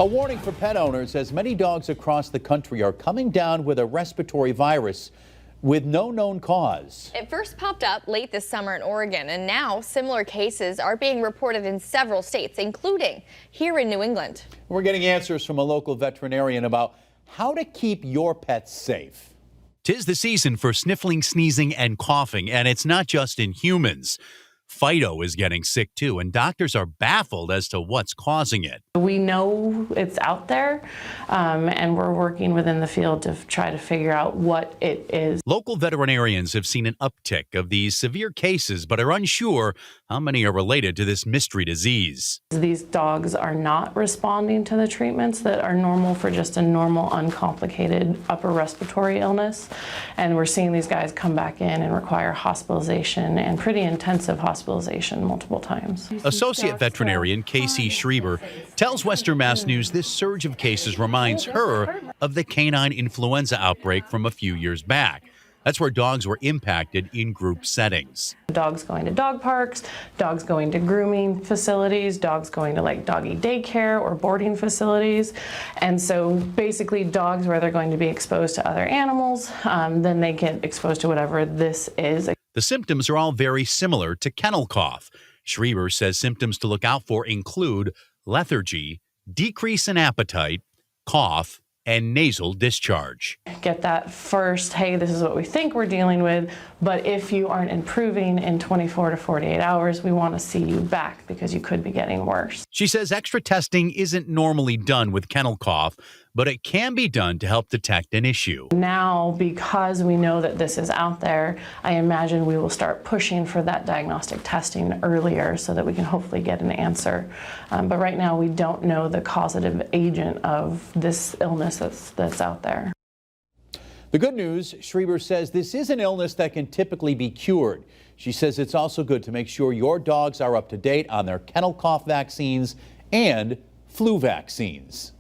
A warning for pet owners as many dogs across the country are coming down with a respiratory virus with no known cause. It first popped up late this summer in Oregon, and now similar cases are being reported in several states, including here in New England. We're getting answers from a local veterinarian about how to keep your pets safe. 'Tis the season for sniffling, sneezing, and coughing, and it's not just in humans. Fido is getting sick too, and doctors are baffled as to what's causing it. We know it's out there, and we're working within the field to try to figure out what it is. Local veterinarians have seen an uptick of these severe cases, but are unsure how many are related to this mystery disease. These dogs are not responding to the treatments that are normal for just a normal, uncomplicated upper respiratory illness, and we're seeing these guys come back in and require hospitalization and pretty intensive hospitalization multiple times. Associate veterinarian Casey Schreiber tells Western Mass News this surge of cases reminds her of the canine influenza outbreak from a few years back. That's where dogs were impacted in group settings. Dogs going to dog parks, dogs going to grooming facilities, dogs going to like doggy daycare or boarding facilities. And so basically dogs where they're going to be exposed to other animals, then they get exposed to whatever this is. The symptoms are all very similar to kennel cough. Schreiber says symptoms to look out for include lethargy, decrease in appetite, cough, and nasal discharge. Get that first, hey, this is what we think we're dealing with, but if you aren't improving in 24 to 48 hours, we want to see you back because you could be getting worse. She says extra testing isn't normally done with kennel cough, but it can be done to help detect an issue. Now, because we know that this is out there, I imagine we will start pushing for that diagnostic testing earlier so that we can hopefully get an answer. But right now, we don't know the causative agent of this illness that's out there. The good news, Schreiber says this is an illness that can typically be cured. She says it's also good to make sure your dogs are up to date on their kennel cough vaccines and flu vaccines.